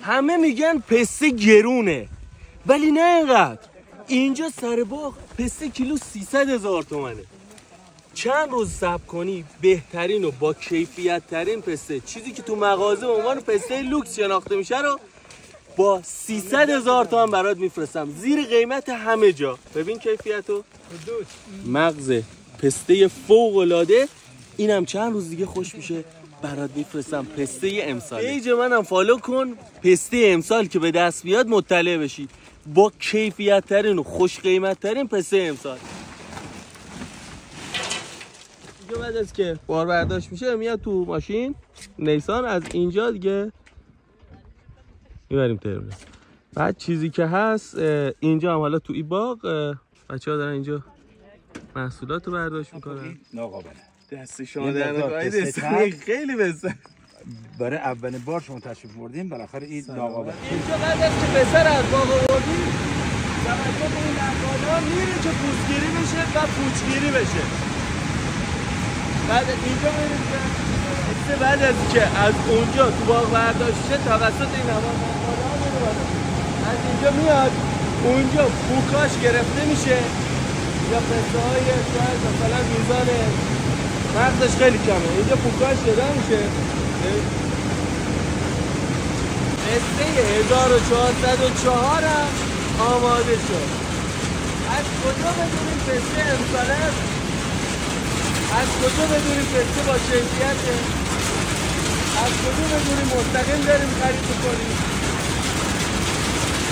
همه میگن پسته گرونه ولی نه اینقدر. اینجا سر باغ پسته کیلو 300,000 تومنه. چند روز صبر کنی بهترین و با کیفیت ترین پسته، چیزی که تو مغازه به عنوان پسته لوکس شناخته میشه رو با 300,000 تومن برات میفرستم، زیر قیمت همه جا. ببین کیفیتو، مغز پسته فوق العاده. اینم چند روز دیگه خوش میشه برات میفرستم. پسته امسال پیج منم فالو کن، پسته امسال که به دست بیاد مطلع بشی با کیفیت ترین و خوش قیمت ترین پسته امسال. دیگه بعد از که بار برداشت میشه میاد تو ماشین نیسان، از اینجا دیگه میبریم ترمینال. بعد چیزی که هست اینجا هم حالا تو این باغ بچه‌ها دارن اینجا محصولات رو برداشت میکنن. ناقابله دست شما در نکنید، خیلی بسته. برای اولین بار شما تشریف بردیم بالاخره این ناقابله. اینجا بعد از که پسر از باغ آوردیم توجه به این نقالا میره که پوستگیری بشه و پوچگیری بشه. بعد اینجا میریم که بعد از که از اونجا تو باغ برداشت شه توسط این نقالا میره از اینجا میاد اونجا پوکاش گرفته میشه یا پسته های شاید مثلا میزان مغزش خیلی کمه، اینجا پوکاش داده میشه. پسته 1404 هم آماده شد. از کجا بدونیم پسته امساله؟ از کجا بدونیم پسته با کیفیته؟ از کجا بدونیم مستقیم داریم خرید کنیم؟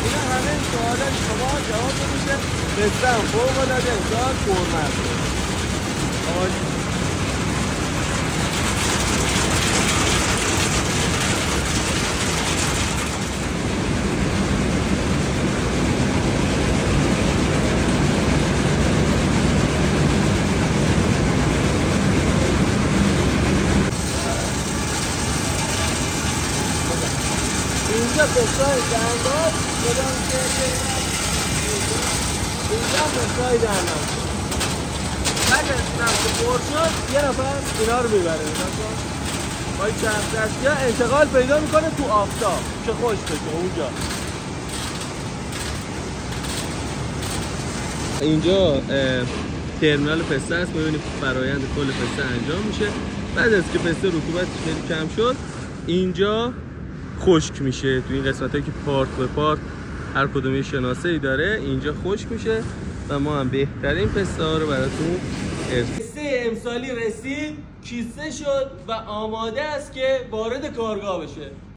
اینا همه سوالا شما جواب میشه. پسته هم فوق العاده امسال پرمزه. عالی. اینجا پستای دندان بدان که اینجا پستای دندان بعد از نفت پر شد یه نفر اینا رو میبره با این چند دستی ها انتقال پیدا میکنه تو آفتاب که خوش بشه اونجا. اینجا ترمینال پسته است. میبینید فرایند کل پسته انجام میشه. بعد از که پسته رطوبتش خیلی کم شد اینجا خشک میشه. تو این قسمت هایی که پارت به پارت هر کدوم یه شناسه ای داره اینجا خشک میشه و ما هم بهترین پسته ها رو براتون پسته امسالی رسید، کیسه شد و آماده است که وارد کارگاه بشه.